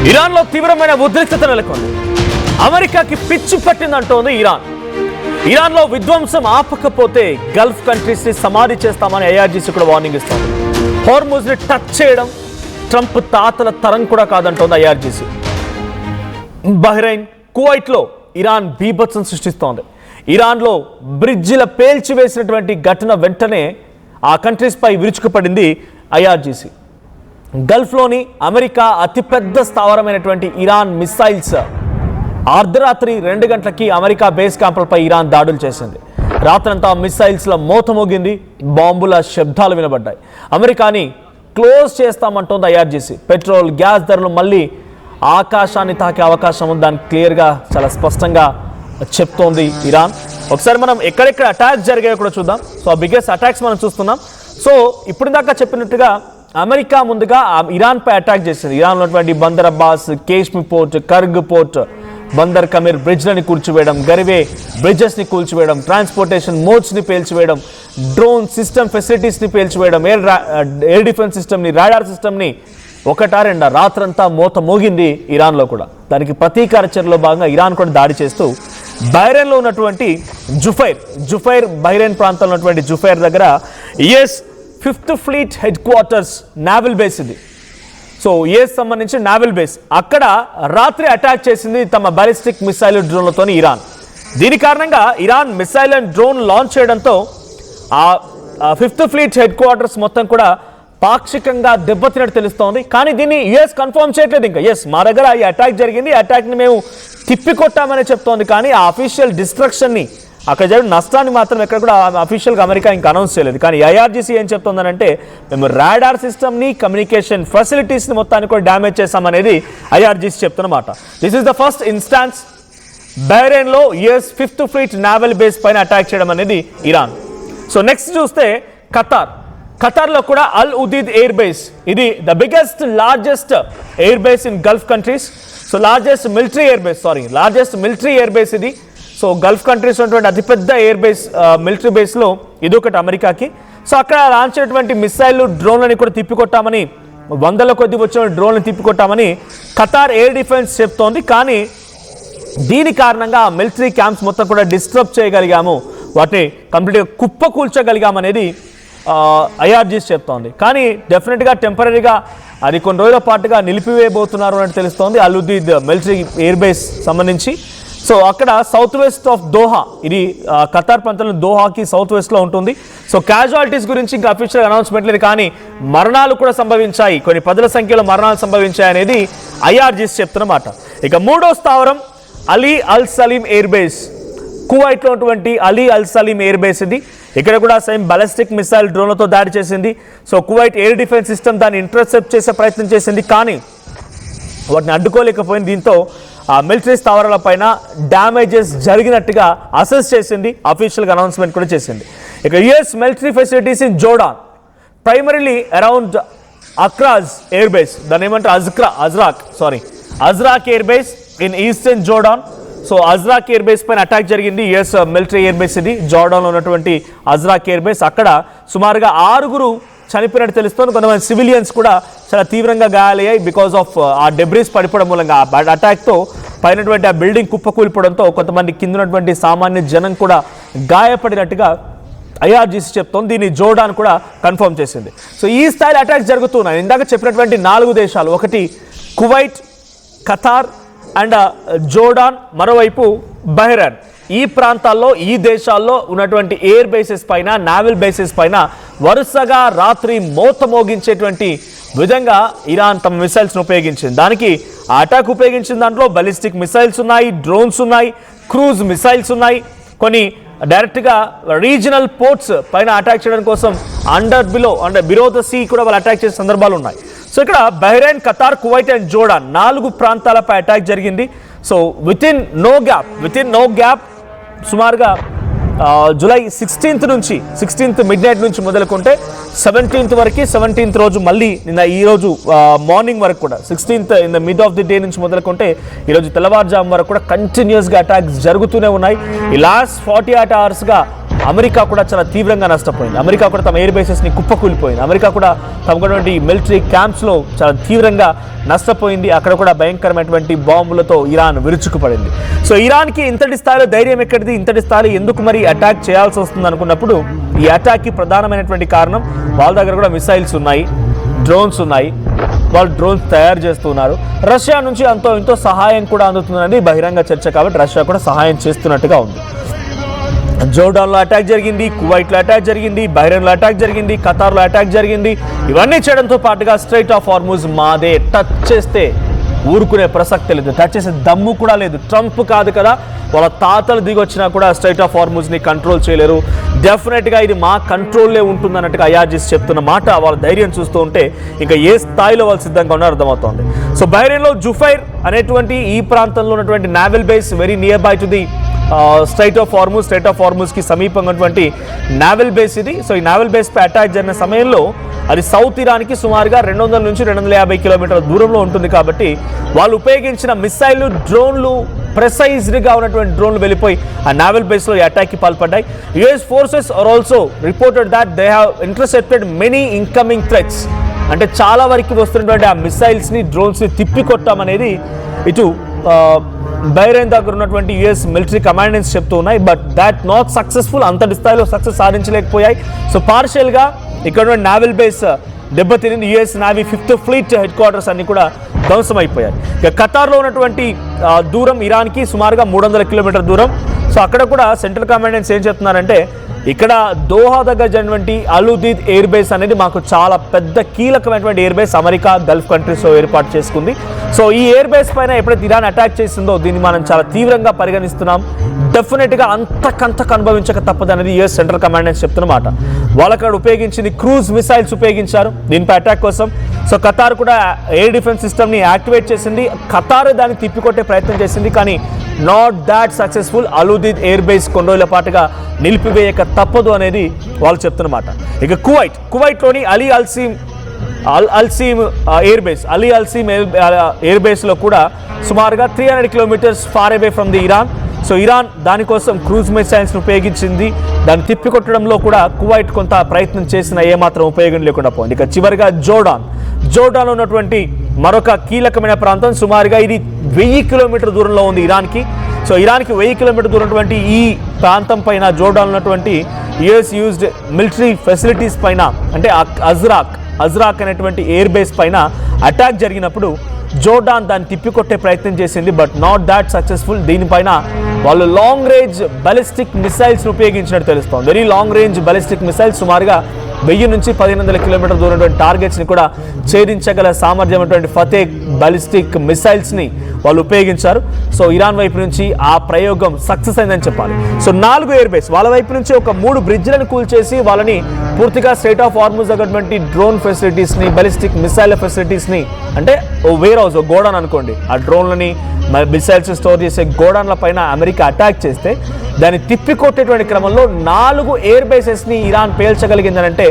ఇరాన్లో తీవ్రమైన ఉద్రిక్తత నెలకొంది. అమెరికాకి పిచ్చి పట్టిందంటోంది ఇరాన్లో విధ్వంసం ఆపకపోతే గల్ఫ్ కంట్రీస్ ని సమాధి చేస్తామని ఐఆర్జీసీ కూడా వార్నింగ్ ఇస్తోంది. హార్ముజ్ ని టచ్ చేయడం ట్రంప్ తాతల తరం కూడా కాదంటోంది ఐఆర్జీసీ. బహ్రెయిన్, కువైట్ లో ఇరాన్ బీభత్సం సృష్టిస్తోంది. ఇరాన్లో బ్రిడ్జిల పేల్చివేసినటువంటి ఘటన వెంటనే ఆ కంట్రీస్ పై విరుచుకుపడింది ఐఆర్జీసీ. గల్ఫ్లోని అమెరికా అతిపెద్ద స్థావరమైనటువంటి ఇరాన్ మిసైల్స్ అర్ధరాత్రి 2 గంటలకి అమెరికా బేస్ క్యాంపులపై ఇరాన్ దాడులు చేసింది. రాత్రంతా మిసైల్స్ల మోత మోగింది, బాంబుల శబ్దాలు వినబడ్డాయి. అమెరికాని క్లోజ్ చేస్తామంటోంది ఐఆర్జీసీ. పెట్రోల్, గ్యాస్ ధరలు మళ్ళీ ఆకాశాన్ని తాకే అవకాశం ఉందని క్లియర్గా చాలా స్పష్టంగా చెప్తోంది ఇరాన్. ఒకసారి మనం ఎక్కడెక్కడ అటాక్స్ జరిగాయో కూడా చూద్దాం. సో ఆ బిగ్గెస్ట్ అటాక్స్ మనం చూస్తున్నాం. సో ఇప్పుడు దాకా చెప్పినట్టుగా అమెరికా ముందుగా ఇరాన్ పై అటాక్ చేసింది. ఇరాన్ ఉన్నటువంటి Bandar Abbas, Qeshm port, Kharg port, Bandar Khamir బ్రిడ్జ్లని కూల్చివేయడం, గరివే బ్రిడ్జెస్ని కూల్చివేయడం, ట్రాన్స్పోర్టేషన్ మోడ్స్ని పేల్చివేయడం, డ్రోన్ సిస్టమ్ ఫెసిలిటీస్ని పేల్చివేయడం, ఎయిర్ డిఫెన్స్ సిస్టమ్ని, రాడార్ సిస్టమ్ని ఒకటా రెండా రాత్రంతా మోత మోగింది ఇరాన్లో కూడా. దానికి ప్రతీకార చర్యలో భాగంగా ఇరాన్ కూడా దాడి చేస్తూ బహ్రెయిన్లో ఉన్నటువంటి జుఫైర్ బహ్రెయిన్ ప్రాంతంలో ఉన్నటువంటి జుఫైర్ దగ్గర US 5th fleet headquarters naval base ఇది. సో యుఎస్ సంబంధించి నావల్ బేస్ అక్కడ రాత్రి అటాక్ చేసింది తమ బాలిస్టిక్ మిసైల్ డ్రోన్లతో ఇరాన్. దీని కారణంగా Iran missile and drone launch చేయడంతో ఆ 5th ఫ్లీట్ హెడ్ క్వార్టర్స్ మొత్తం కూడా పాక్షికంగా దెబ్బతిన్నట్టు తెలుస్తోంది. కానీ దీన్ని యుఎస్ కన్ఫర్మ్ చేయట్లేదు. ఇంకా ఎస్ మా దగ్గర ఈ అటాక్ జరిగింది, ఈ అటాక్ని మేము తిప్పికొట్టామని చెప్తోంది. కానీ ఆ అఫీషియల్ డిస్ట్రక్షన్ని, అక్కడ జరిగిన నష్టాన్ని మాత్రం ఎక్కడ కూడా అఫీషియల్గా అమెరికా ఇంకా అనౌన్స్ చేయలేదు. కానీ ఐఆర్జీసీ ఏం చెప్తోందనంటే మేము రాడార్ సిస్టమ్ని, కమ్యూనికేషన్ ఫెసిలిటీస్ని మొత్తాన్ని కూడా డ్యామేజ్ చేశామనేది ఐఆర్జీసీ చెప్తున్నమాట. This is the first instance బహ్రెయిన్లో US 5th fleet naval base పైన అటాక్ చేయడం అనేది ఇరాన్. సో నెక్స్ట్ చూస్తే ఖతార్లో కూడా అల్ ఉదీద్ ఎయిర్ బేస్, ఇది the biggest largest air base in Gulf countries. So largest military air base ఇది. So Gulf countries ఉన్నటువంటి అతిపెద్ద ఎయిర్ బేస్, మిలిటరీ బేస్లో ఇది ఒకటి అమెరికాకి. సో అక్కడ లాంచ్ అయినటువంటి మిసైళ్ళు, డ్రోన్లని కూడా తిప్పికొట్టామని, 100ల కొద్ది వచ్చిన డ్రోన్లను తిప్పికొట్టామని ఖతార్ ఎయిర్ డిఫెన్స్ చెప్తోంది. కానీ దీని కారణంగా మిలిటరీ క్యాంప్స్ మొత్తం కూడా డిస్టర్బ్ చేయగలిగాము, వాటిని కంప్లీట్గా కుప్పకూల్చగలిగామనేది ఐఆర్జీసీ చెప్తోంది. కానీ డెఫినెట్గా టెంపరీగా అది కొన్ని రోజుల పాటుగా నిలిపివేయబోతున్నారు అని తెలుస్తోంది అల్ ఉదీద్ మిలిటరీ ఎయిర్ బేస్ సంబంధించి. సో అక్కడ సౌత్ వెస్ట్ ఆఫ్ దోహా, ఇది ఖతార్ ప్రాంతంలో దోహాకి సౌత్ వెస్ట్లో ఉంటుంది. సో క్యాజువాలిటీస్ గురించి ఇంకా అఫీషియల్ అనౌన్స్మెంట్ లేదు, కానీ మరణాలు కూడా సంభవించాయి, కొన్ని 10ల సంఖ్యలో మరణాలు సంభవించాయి అనేది ఐఆర్జీసీ చెప్తున్నమాట. ఇక మూడో స్థావరం అలీ అల్ సలీం ఎయిర్ బేస్, కువైట్లో ఉన్నటువంటి అలీ అల్ సలీం ఎయిర్ బేస్ ఇది. ఇక్కడ కూడా సేమ్ బాలిస్టిక్ మిసైల్ డ్రోన్లతో దాడి చేసింది. So Kuwait air defence system దాన్ని ఇంటర్సెప్ట్ చేసే ప్రయత్నం చేసింది, కానీ వాటిని అడ్డుకోలేకపోయింది. దీంతో ఆ మిలిటరీ స్థావరాల పైన డ్యామేజెస్ జరిగినట్టుగా అసెస్ చేసింది, అఫీషియల్గా అనౌన్స్మెంట్ కూడా చేసింది. ఇక US military facilities in Jordan, primarily around అక్రాజ్ ఎయిర్ బేస్, దాన్ని ఏమంటారు Azraq air base in eastern Jordan. So Azraq air base పైన అటాక్ జరిగింది. యుఎస్ మిలిటరీ ఎయిర్ బేస్ ఇది, జోర్డాన్లో ఉన్నటువంటి అజ్రాక్ ఎయిర్ బేస్. అక్కడ సుమారుగా 6 చనిపోయినట్టు తెలుస్తుంది. కొంతమంది సివిలియన్స్ కూడా చాలా తీవ్రంగా గాయాలయ్యాయి బికాస్ ఆఫ్ ఆ డెబ్రీస్ పడిపోవడం మూలంగా. ఆ అటాక్తో పైనటువంటి ఆ బిల్డింగ్ కుప్పకూలిపోవడంతో కొంతమంది కింద ఉన్నటువంటి సామాన్య జనం కూడా గాయపడినట్టుగా ఐఆర్జీసీ చెప్తోంది. దీన్ని జోర్డాన్ కూడా కన్ఫర్మ్ చేసింది. సో ఈ స్థాయిలో అటాక్స్ జరుగుతున్నాయి. ఇందాక చెప్పినటువంటి 4 దేశాలు, ఒకటి కువైట్, ఖతార్ అండ్ జోర్డాన్, మరోవైపు బహ్రెయిన్. ఈ ప్రాంతాల్లో, ఈ దేశాల్లో ఉన్నటువంటి ఎయిర్ బేసెస్ పైన, నావల్ బేసెస్ పైన వరుసగా రాత్రి మోత మోగించేటువంటి విధంగా ఇరాన్ తమ మిసైల్స్ను ఉపయోగించింది. దానికి ఆ అటాక్ ఉపయోగించిన దాంట్లో బాలిస్టిక్ మిసైల్స్ ఉన్నాయి, డ్రోన్స్ ఉన్నాయి, క్రూజ్ మిసైల్స్ ఉన్నాయి. కొన్ని డైరెక్ట్గా రీజనల్ పోర్ట్స్ పైన అటాక్ చేయడం కోసం బిలో ద సీ కూడా వాళ్ళు అటాక్ చేసే సందర్భాలు ఉన్నాయి. సో ఇక్కడ Bahrain, Qatar, Kuwait and Jordan 4 ప్రాంతాలపై అటాక్ జరిగింది. So within no gap సుమారుగా జూలై 16th మిడ్ నైట్ నుంచి మొదలుకుంటే 17th వరకు, 17th రోజు మళ్ళీ ఈరోజు మార్నింగ్ వరకు కూడా 16th in the mid of the day నుంచి మొదలుకుంటే ఈరోజు తెల్లవారుజాము వరకు కూడా కంటిన్యూస్గా అటాక్స్ జరుగుతూనే ఉన్నాయి. ఈ లాస్ట్ 48 hours అమెరికా కూడా చాలా తీవ్రంగా నష్టపోయింది. అమెరికా కూడా తమ ఎయిర్ బేసెస్ని కుప్పకూలిపోయింది. అమెరికా కూడా తమకున్నటువంటి మిలిటరీ క్యాంప్స్లో చాలా తీవ్రంగా నష్టపోయింది. అక్కడ కూడా భయంకరమైనటువంటి బాంబులతో ఇరాన్ విరుచుకుపడింది. సో ఇరాన్కి ఇంతటి స్థాయిలో ధైర్యం ఎక్కడిది, ఇంతటి స్థాయిలో ఎందుకు మరి అటాక్ చేయాల్సి వస్తుంది అనుకున్నప్పుడు ఈ అటాక్కి ప్రధానమైనటువంటి కారణం వాళ్ళ దగ్గర కూడా మిసైల్స్ ఉన్నాయి, డ్రోన్స్ ఉన్నాయి. వాళ్ళు డ్రోన్స్ తయారు చేస్తున్నారు. రష్యా నుంచి అంతో ఇంతో సహాయం కూడా అందుతుందని బహిరంగ చర్చ, కాబట్టి రష్యా కూడా సహాయం చేస్తున్నట్టుగా ఉంది. జోర్డాన్లో అటాక్ జరిగింది, కువైట్లో అటాక్ జరిగింది, బహ్రెయిన్లో అటాక్ జరిగింది, ఖతార్లో అటాక్ జరిగింది. ఇవన్నీ చేయడంతో పాటుగా స్ట్రైట్ ఆఫ్ హార్ముజ్ మాదే, టచ్ చేస్తే ఊరుకునే ప్రసక్తి లేదు, టచ్ చేసే దమ్ము కూడా లేదు. ట్రంప్ కాదు కదా, వాళ్ళ తాతలు దిగొచ్చినా కూడా స్ట్రైట్ ఆఫ్ హార్ముజ్ని కంట్రోల్ చేయలేరు. డెఫినెట్గా ఇది మా కంట్రోల్లో ఉంటుందన్నట్టుగా ఐఆర్జీసీ చెప్తున్న మాట, వాళ్ళ ధైర్యం చూస్తూ ఉంటే ఇంకా ఏ స్థాయిలో వాళ్ళు సిద్ధంగా ఉన్నారో అర్థమవుతోంది. సో బహ్రెయిన్లో జుఫైర్ అనేటువంటి ఈ ప్రాంతంలో ఉన్నటువంటి naval base very near by to the strait of హార్ముజ్కి సమీపంగా ఉన్నటువంటి నావల్ బేస్ ఇది. సో ఈ నావల్ బేస్పై అటాక్ జరిగిన సమయంలో అది సౌత్ ఇరాన్కి సుమారుగా 200 నుంచి 250 కిలోమీటర్ల దూరంలో ఉంటుంది. కాబట్టి వాళ్ళు ఉపయోగించిన మిసైళ్లు, డ్రోన్లు, ప్రెసైజ్డ్గా ఉన్నటువంటి డ్రోన్లు వెళ్ళిపోయి ఆ నావల్ బేస్లో ఈ అటాక్కి పాల్పడ్డాయి. US forces are also reported that they have intercepted many incoming threats. అంటే చాలా వరకు వస్తున్నటువంటి ఆ మిసైల్స్ని, డ్రోన్స్ని తిప్పికొట్టామనేది ఇటు బహ్రెయిన్ దగ్గర ఉన్నటువంటి యుఎస్ మిలిటరీ కమాండెంట్స్ చెప్తూ ఉన్నాయి. బట్ దాట్ నాట్ సక్సెస్ఫుల్, అంతటి స్థాయిలో సక్సెస్ సాధించలేకపోయాయి. సో పార్షియల్గా ఇక్కడ నావల్ బేస్ దెబ్బతినింది. US navy 5th fleet headquarters అన్ని కూడా ధ్వంసమైపోయాయి. ఇక ఖతార్లో ఉన్నటువంటి దూరం ఇరాన్కి సుమారుగా 300 కిలోమీటర్ దూరం. సో అక్కడ కూడా సెంట్రల్ కమాండెంట్స్ ఏం చెప్తున్నారంటే, ఇక్కడ దోహా దగ్గర జరిగినటువంటి అలుదీద్ ఎయిర్ బేస్ అనేది మాకు చాలా పెద్ద కీలకమైనటువంటి ఎయిర్ బేస్, అమెరికా గల్ఫ్ కంట్రీస్లో ఏర్పాటు చేసుకుంది. సో ఈ ఎయిర్ బేస్ పైన ఎప్పుడైతే ఇరాన్ అటాక్ చేసిందో దీన్ని మనం చాలా తీవ్రంగా పరిగణిస్తున్నాం. డెఫినెట్గా అంతకంతకు అనుభవించక తప్పదు అనేది యుఎస్ సెంట్రల్ కమాండెంట్స్ చెప్తున్నమాట. వాళ్ళక్కడ ఉపయోగించింది క్రూజ్ మిసైల్స్ ఉపయోగించారు దీనిపై అటాక్ కోసం. సో ఖతార్ కూడా ఎయిర్ డిఫెన్స్ సిస్టమ్ని యాక్టివేట్ చేసింది. ఖతార్ దాన్ని తిప్పికొట్టే ప్రయత్నం చేసింది, కానీ నాట్ దాట్ సక్సెస్ఫుల్. అలుదీద్ ఎయిర్ బేస్ కొన్ని రోజుల పాటుగా నిలిపివేయక తప్పదు అనేది వాళ్ళు చెప్తున్నమాట. ఇక కువైట్లోని అలీ అల్సీమ్ ఎయిర్ బేస్లో కూడా సుమారుగా 300 kilometres far away from the Iran. So Iran దానికోసం క్రూజ్ మిసైల్స్ని ఉపయోగించింది. దాన్ని తిప్పికొట్టడంలో కూడా కువైట్ కొంత ప్రయత్నం చేసిన ఏమాత్రం ఉపయోగం లేకుండా పోయింది. ఇక చివరిగా జోర్డాన్లో ఉన్నటువంటి మరొక కీలకమైన ప్రాంతం, సుమారుగా ఇది 1000 కిలోమీటర్ దూరంలో ఉంది ఇరాన్కి. సో ఇరాన్కి 1000 కిలోమీటర్ దూరం ఉన్నటువంటి ఈ ప్రాంతం పైన, జోర్డాన్ ఉన్నటువంటి యుఎస్ యూజ్డ్ మిలిటరీ ఫెసిలిటీస్ పైన, అంటే అజ్రాక్ అనేటువంటి ఎయిర్ బేస్ పైన అటాక్ జరిగినప్పుడు జోర్డాన్ దాన్ని తిప్పికొట్టే ప్రయత్నం చేసింది. But not that successful. దీనిపైన వాళ్ళు లాంగ్ రేంజ్ బాలిస్టిక్ మిసైల్స్ని ఉపయోగించినట్టు తెలుస్తోంది. Very long range ballistic missiles సుమారుగా 1000 నుంచి 1500 కిలోమీటర్ దూరం టార్గెట్స్ని కూడా ఛేదించగల సామర్థ్యం ఉన్నటువంటి ఫతేహ్ బాలిస్టిక్ మిసైల్స్ని వాళ్ళు ఉపయోగించారు. సో ఇరాన్ వైపు నుంచి ఆ ప్రయోగం సక్సెస్ అయిందని చెప్పాలి. సో 4 ఎయిర్ బేస్, వాళ్ళ వైపు నుంచి ఒక 3 బ్రిడ్జ్లను కూల్చేసి వాళ్ళని పూర్తిగా స్ట్రైట్ ఆఫ్ హార్ముజ్ దగ్గరటువంటి డ్రోన్ ఫెసిలిటీస్ని, బాలిస్టిక్ మిసైల్ ఫెసిలిటీస్ని, అంటే ఓ వేర్ హౌస్, ఓ గోడౌన్ అనుకోండి, ఆ డ్రోన్లని మిసైల్స్ స్టోర్ చేసే గోడౌన్ల పైన అమెరికా అటాక్ చేస్తే దాన్ని తిప్పికొట్టేటువంటి క్రమంలో 4 ఎయిర్ బేసెస్ని ఇరాన్ పేల్చగలిగిందనంటే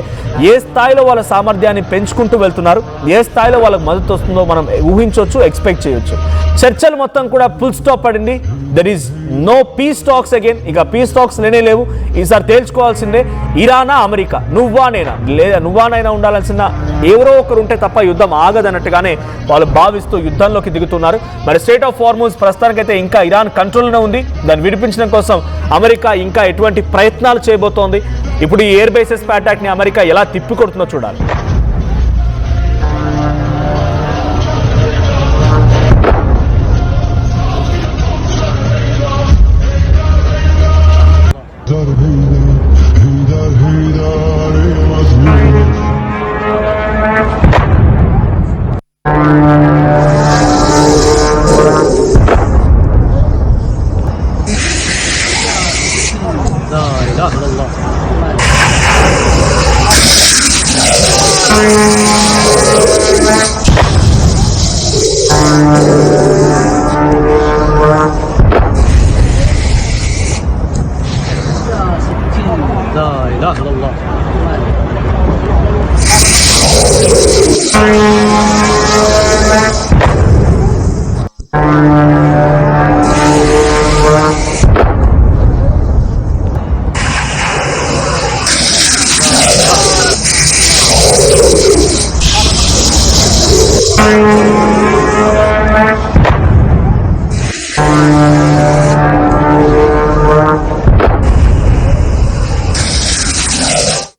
ఏ స్థాయిలో వాళ్ళ సామర్థ్యాన్ని పెంచుకుంటూ వెళ్తున్నారు, ఏ స్థాయిలో వాళ్ళకి మద్దతు వస్తుందో మనం ఊహించవచ్చు, ఎక్స్పెక్ట్ చేయొచ్చు. చర్చలు మొత్తం కూడా ఫుల్ స్టాప్ పడింది. There is no peace talks again. ఇక పీస్ టాక్స్ లేవు. ఈసారి తేల్చుకోవాల్సిందే, ఇరానా అమెరికా, నువ్వా నేనా, లేదా నువ్వానైనా ఉండాల్సిన ఎవరో ఒకరు ఉంటే తప్ప యుద్ధం ఆగదన్నట్టుగానే వాళ్ళు భావిస్తూ యుద్ధంలోకి దిగుతున్నారు. మరి స్ట్రైట్ ఆఫ్ హార్ముజ్ ప్రస్తుతానికైతే ఇంకా ఇరాన్ కంట్రోల్లోనే ఉంది. దాన్ని విడిపించడం కోసం అమెరికా ఇంకా ఎటువంటి ప్రయత్నాలు చేయబోతోంది. ఇప్పుడు ఈ ఎయిర్ బేసెస్ అటాక్ని అమెరికా ఎలా తిప్పికొడుతుందో చూడాలి.